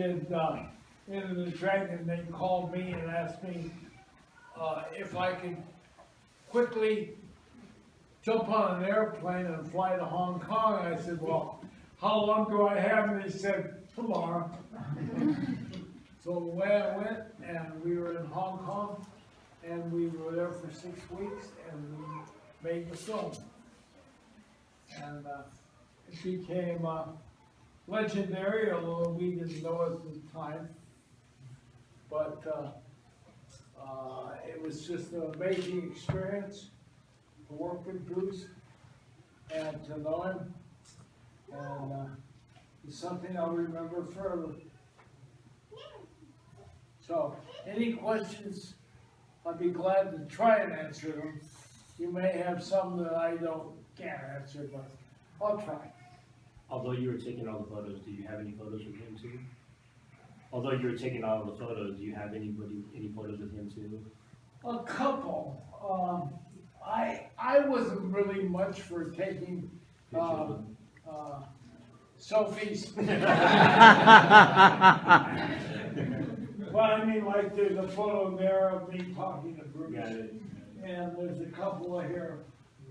did Enter the Dragon, they called me and asked me if I could quickly jump on an airplane and fly to Hong Kong. I said, well, how long do I have? And they said, tomorrow. So away I went, and we were in Hong Kong, and we were there for 6 weeks, and we made the film. And it became legendary, although we didn't know it at the time. But it was just an amazing experience to work with Bruce and to know him. And it's something I'll remember forever. So, any questions, I'd be glad to try and answer them. You may have some that I can't answer, but I'll try. Although you were taking all the photos, do you have any photos with him too? Although you were taking all the photos, do you have any photos with him too? A couple. I wasn't really much for taking selfies. Well, I mean, like there's a photo there of me talking to Bruce, and there's a couple here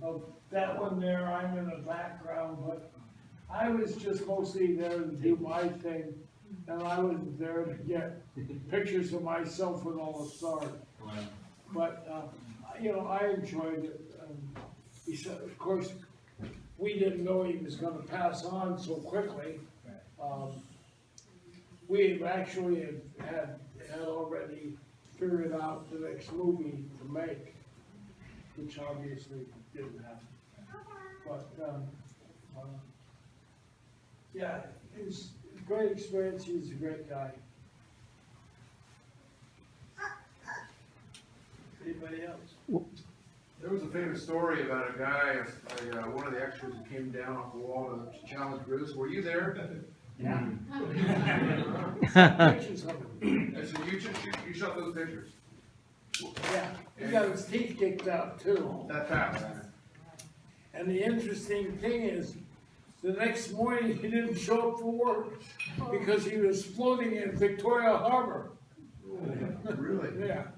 of that one there. I'm in the background, but I was just mostly there to do my thing, and I was there to get pictures of myself with all the stars. Wow. But you know, I enjoyed it. He said, of course, we didn't know he was going to pass on so quickly. We actually had already figured out the next movie to make, which obviously didn't happen. But yeah, it was a great experience. He's a great guy. Anybody else? There was a famous story about a guy, one of the extras who came down off the wall to challenge Bruce. Were you there? Yeah. Pictures of him. I said, you shot those pictures. Yeah, he got his teeth kicked out too. That fast. And the interesting thing is, the next morning he didn't show up for work because he was floating in Victoria Harbor. Really? Yeah.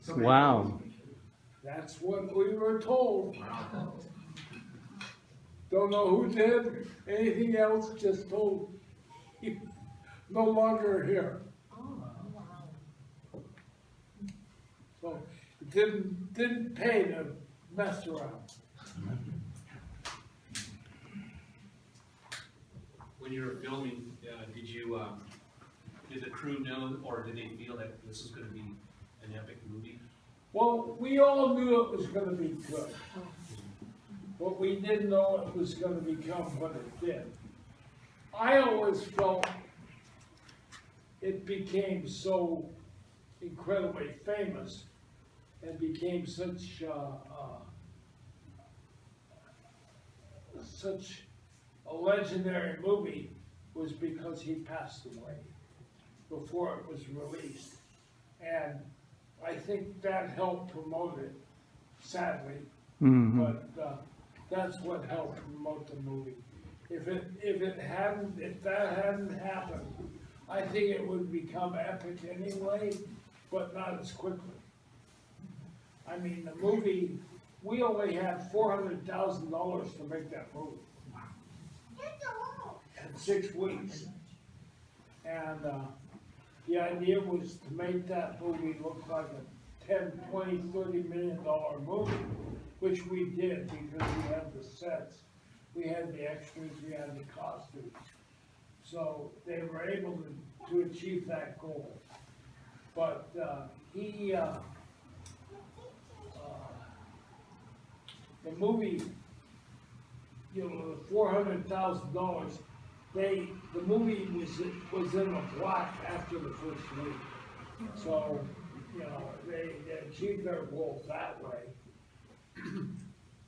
Somebody Wow. That's what we were told. Don't know who did anything else, just told he no longer here. So it didn't pay to mess around. When you were filming, did the crew know, or did they feel that this was going to be an epic movie? Well, we all knew it was going to be good, but we didn't know it was going to become what it did. I always felt it became so incredibly famous and became such a legendary movie was because he passed away before it was released. And I think that helped promote it, sadly, but that's what helped promote the movie. If that hadn't happened, I think it would become epic anyway, but not as quickly. I mean, the movie, we only had $400,000 to make that movie. In 6 weeks. And the idea was to make that movie look like a $10, $20, $30 million movie, which we did because we had the sets, we had the extras, we had the costumes. So they were able to achieve that goal. But the movie, you know, the $400,000, the movie was in the black after the first week. So, you know, they achieved their goal that way.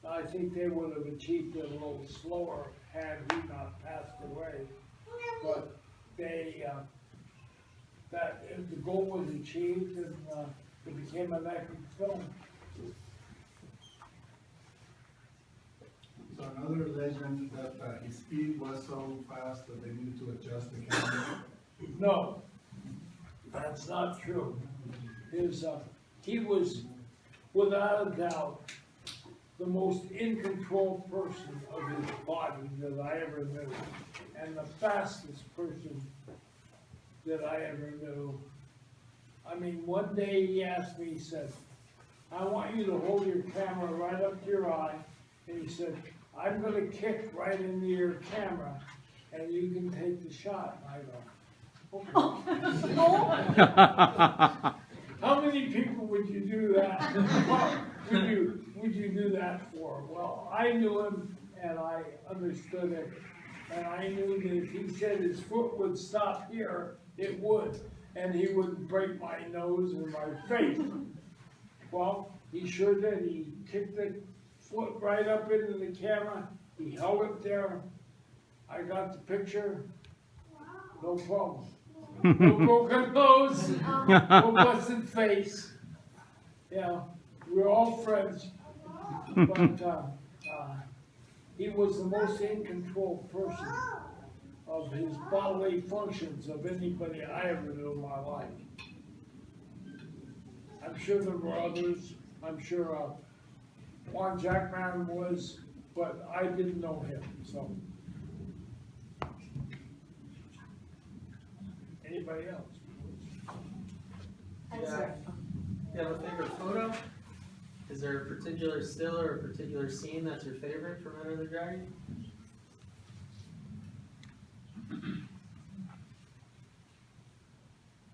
I think they would have achieved it a little slower had he not passed away. But the goal was achieved, and it became an epic film. So another legend that his speed was so fast that they needed to adjust the camera. No, that's not true. He was, without a doubt, the most in control person of his body that I ever knew, and the fastest person that I ever knew. I mean, one day he asked me, he said, I want you to hold your camera right up to your eye, and he said, I'm gonna kick right into your camera, and you can take the shot. And I go, okay. How many people would you do that? Would you do that for? Well, I knew him and I understood it. And I knew that if he said his foot would stop here, it would. And he wouldn't break my nose or my face. Well, he sure did. He kicked the foot right up into the camera. He held it there. I got the picture. No problem. No broken nose, no busted face. Yeah, we're all friends. But he was the most in control person of his bodily functions of anybody I ever knew in my life. I'm sure there were others. I'm sure Juan Jackman was, but I didn't know him, so. Anybody else? Yeah. You have a favorite photo? Is there a particular still or a particular scene that's your favorite from Enter the Dragon?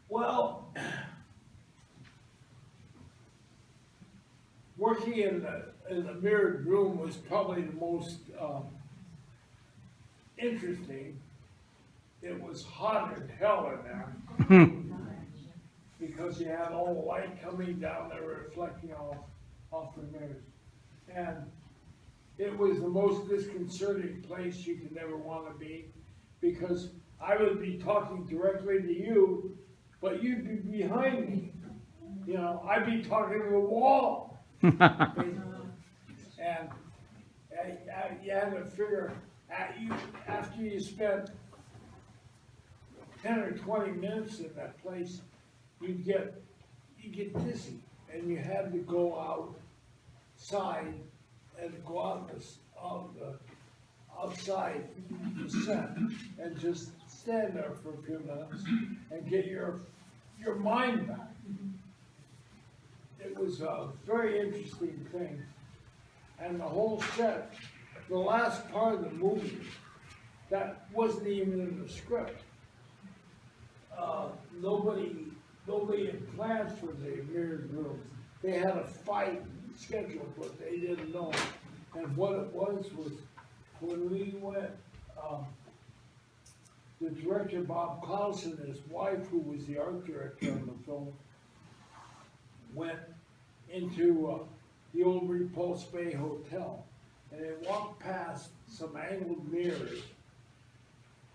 Well, working in the mirrored room was probably the most interesting. It was hot as hell in there because you had all the light coming down there reflecting off the mirrors. And it was the most disconcerting place you could ever want to be because I would be talking directly to you, but you'd be behind me. You know, I'd be talking to the wall. And you had to figure, after you spent 10 or 20 minutes in that place, you get dizzy, and you had to go outside and go outside the set and just stand there for a few minutes and get your mind back. It was a very interesting thing, and the whole set, the last part of the movie, that wasn't even in the script. Nobody had plans for the mirrored rooms. They had a fight scheduled, but they didn't know. And what it was when we went, the director, Bob Clausen, and his wife, who was the art director on the film, went into the old Repulse Bay Hotel, and they walked past some angled mirrors,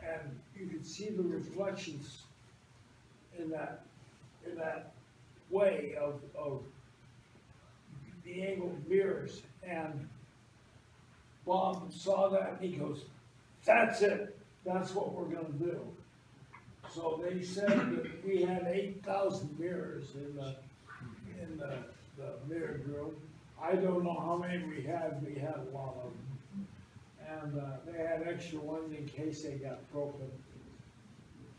and you could see the reflections in that way of the angled mirrors. And Bob saw that and he goes, "That's it. That's what we're going to do." So they said that we had 8,000 mirrors in the mirrored room. I don't know how many we had. We had a lot of them, and they had extra ones in case they got broken.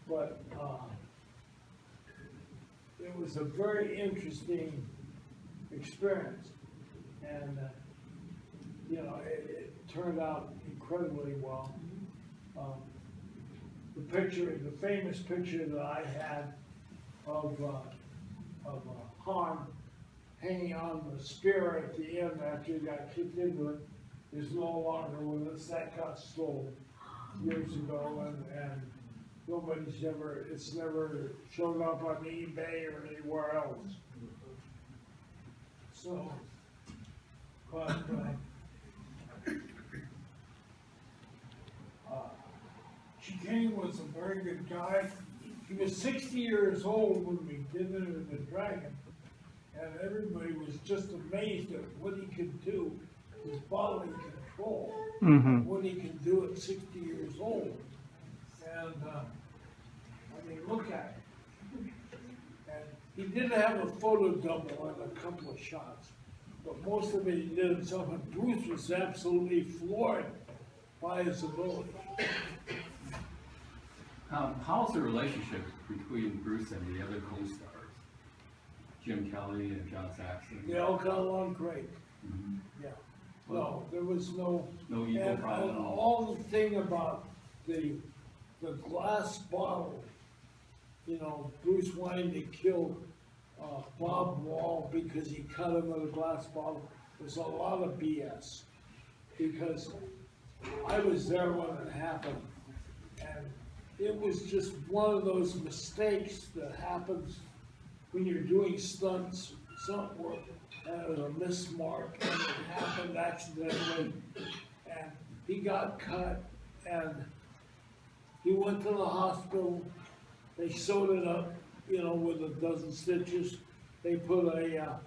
But it was a very interesting experience, and you know, it turned out incredibly well. The famous picture that I had of Han hanging on the spear at the end after he got kicked into it is no longer with us. That got sold years ago, and it's never showed up on eBay or anywhere else. So, but Shih Kien was a very good guy. He was 60 years old when we did it in the Dragon, and everybody was just amazed at what he could do, his bodily control, what he could do at 60 years old. And I they look at it. And he did have a photo double in a couple of shots, but most of it he did himself, and Bruce was absolutely floored by his ability. How's the relationship between Bruce and the other co-stars? Jim Kelly and John Saxon? They all got along great, Mhm. yeah. No, there was no. No ego And problem? all the thing about the glass bottle, you know, Bruce wanting to kill, Bob Wall because he cut him with a glass bottle, was a lot of BS. Because I was there when it happened, and it was just one of those mistakes that happens when you're doing stunts, stunt work, and it was a mismark, and it happened accidentally, and he got cut, and he went to the hospital, they sewed it up, you know, with a dozen stitches, they put a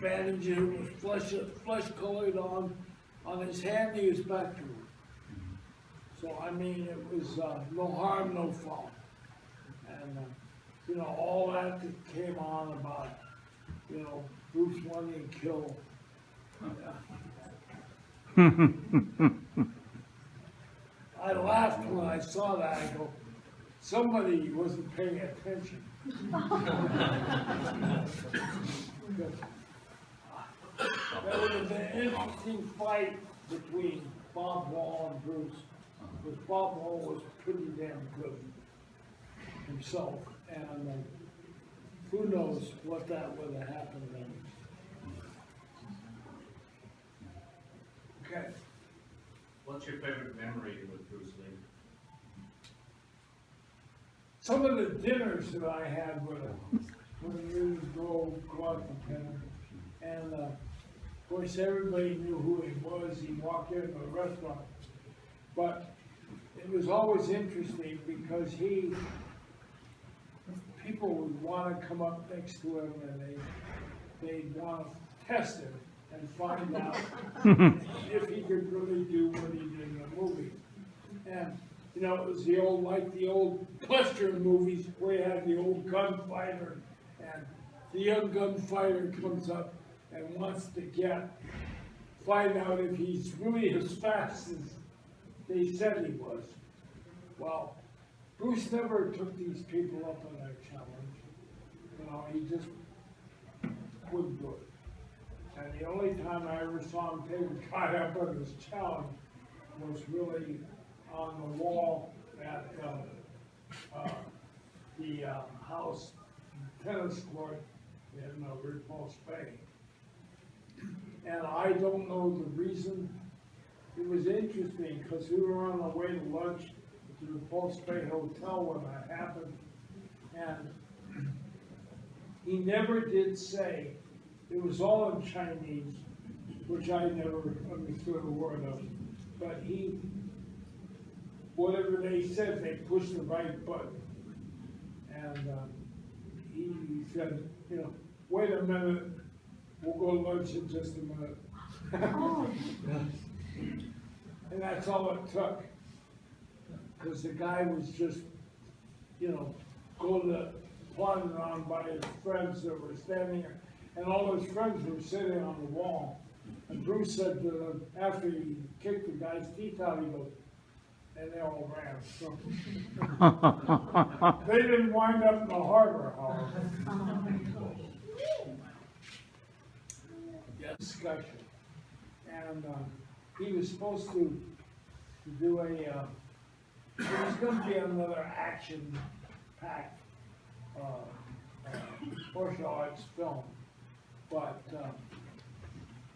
bandage in with flesh colored on his hand, he was back to work. So, I mean, it was, no harm, no foul. And, you know, all that came on about, you know, Bruce wanting to kill. I laughed when I saw that, I go, somebody wasn't paying attention. That would have been an interesting fight between Bob Wall and Bruce, because Bob Wall was pretty damn good himself, and who knows what that would have happened then. Okay, What's your favorite memory with Bruce Lee? some of the dinners that I had with him, when we would go out to dinner, and, of course, everybody knew who he was, he walked into a restaurant, but it was always interesting because people would want to come up next to him and they'd want to test him and find out if he could really do what he did in the movie. And, you know, it was like the old Western movies where you had the old gunfighter, and the young gunfighter comes up and wants to find out if he's really as fast as they said he was. Well, Bruce never took these people up on that challenge. You know, he just wouldn't do it. And the only time I ever saw him take a guy up on this challenge was really on the wall at the house tennis court in Repulse Bay. And I don't know the reason. It was interesting because we were on our way to lunch at the Repulse Bay Hotel when that happened, and he never did say, it was all in Chinese, which I never understood a word of, but whatever they said, they pushed the right button. And he said, you know, wait a minute, we'll go to lunch in just a minute. And that's all it took. Because the guy was just, you know, plodding on by his friends that were standing there. And all his friends were sitting on the wall. And Bruce said to them, after he kicked the guy's teeth out, he goes, and they all ran. So they didn't wind up in the harbor, however. Discussion. And he was supposed to do there was going to be another action-packed martial arts film, but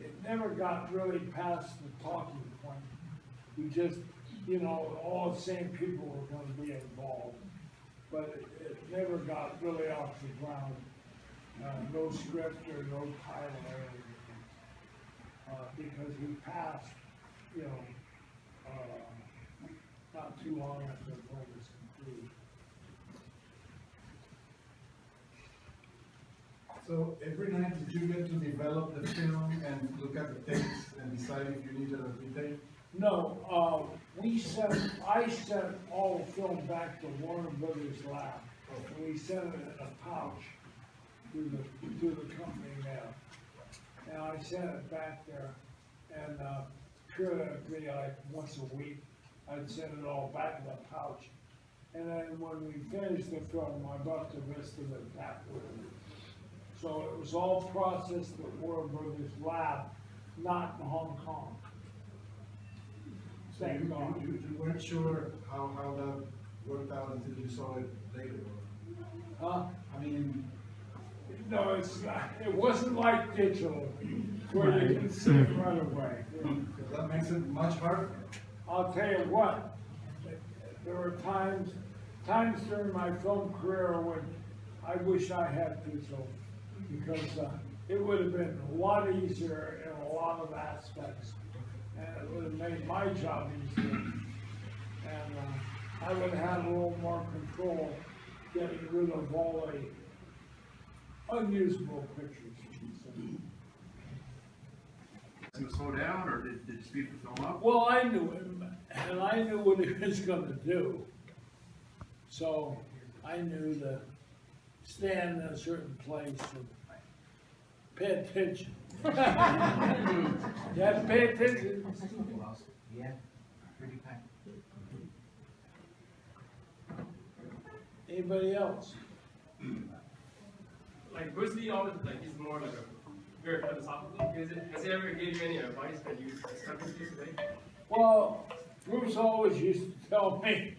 it never got really past the talking point. We just, you know, all the same people were going to be involved, but it never got really off the ground. No script or no title or anything. Because he passed, you know, not too long after the film was complete. So every night did you get to develop the film and look at the takes and decide if you needed a retake? No, I sent all the film back to Warner Brothers Lab. And we sent it in a pouch to the company mail. And I sent it back there, and, periodically, like once a week, I'd send it all back in the pouch. And then when we finished the film, I brought the rest of it back with me. So it was all processed at Warner Brothers Lab, not in Hong Kong. So Thank God. you weren't sure how that worked out until you saw it later? Huh? I mean, No, it's not, it wasn't like digital, where you can see it right away. because that makes it much harder. I'll tell you what, there were times during my film career when I wish I had digital, because it would have been a lot easier in a lot of aspects, and it would have made my job easier. And I would have had a little more control getting rid of all the unusable pictures. Did it slow down, or did it speed the film up? Well, I knew him, and I knew what he was gonna do. So I knew to stand in a certain place and pay attention. You have to pay attention. Yeah, pretty packed. Anybody else? Like Bruce Lee always like he's more like a very philosophical. Has he ever gave you any advice that you stuck with you today? Well, Bruce always used to tell me,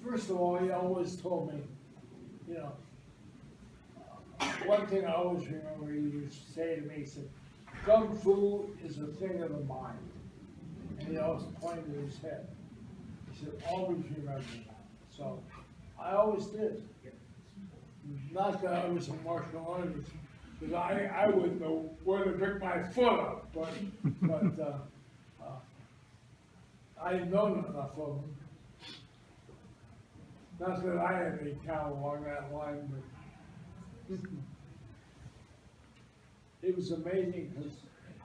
first of all, he always told me, you know, one thing I always remember he used to say to me, he said, Kung Fu is a thing of the mind. And he always pointed his head. He said, always remember that. So I always did. Not that I was a martial artist, because I wouldn't know where to pick my foot up, but I've known enough of them. Not that I had any talent along that line, but it was amazing, because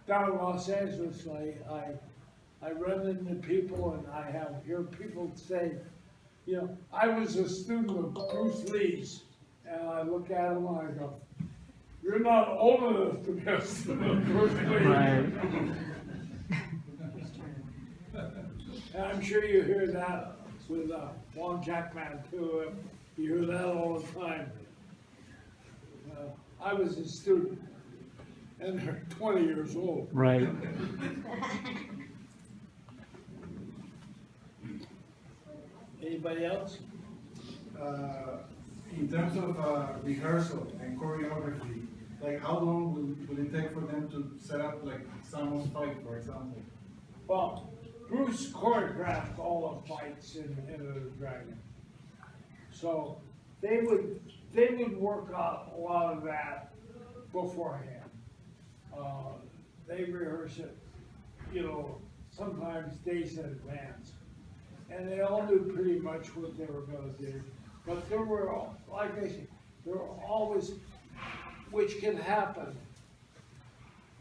down in Los Angeles, I run into people and I hear people say, you know, I was a student of Bruce Lee's, and I look at him and I go, you're not old enough to be a student of Bruce Lee. Right. And I'm sure you hear that with Wong Jackman too. You hear that all the time. I was a student, and they're 20 years old. Right. Anybody else? In terms of rehearsal and choreography, like how long will it take for them to set up like Samo's fight, for example? Well, Bruce choreographed all the fights in Enter the Dragon. So they would work out a lot of that beforehand. They rehearse it, you know, sometimes days in advance. And they all knew pretty much what they were gonna do. But there were, like I said, there were always, which can happen,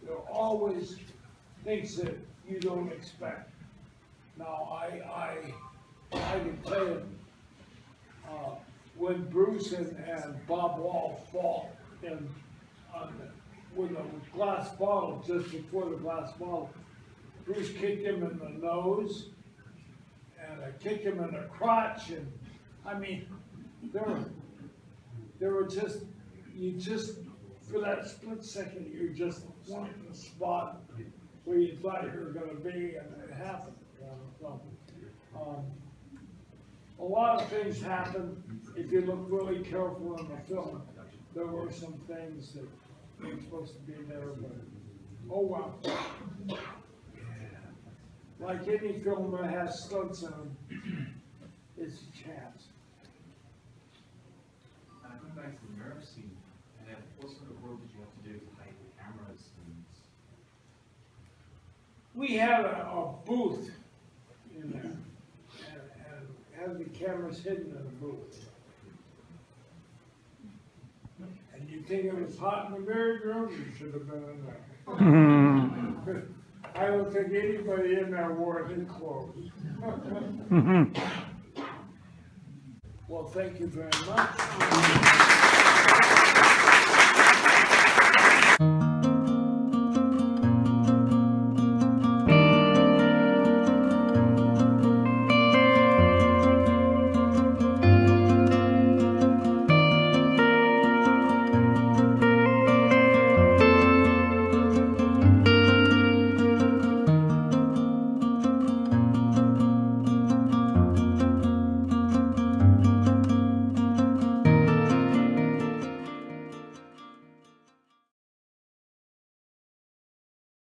there are always things that you don't expect. Now, I can tell you, when Bruce and Bob Wall fought with a glass bottle, just before the glass bottle, Bruce kicked him in the nose, and I kicked him in the crotch, and I mean, there were just, for that split second, you just wanted the spot where you thought you were gonna be, and it happened. So, a lot of things happen. If you look really careful in the film, there were some things that weren't supposed to be there, but, oh wow. Like any film that has stunts in them, it's a chance. Going back to the nerve scene, what sort of work did you have to do to hide the cameras? We had a booth in there, and had the cameras hidden in the booth. And you think it was hot in the married room, you should have been in there. I don't think anybody in there wore his clothes. Well, thank you very much.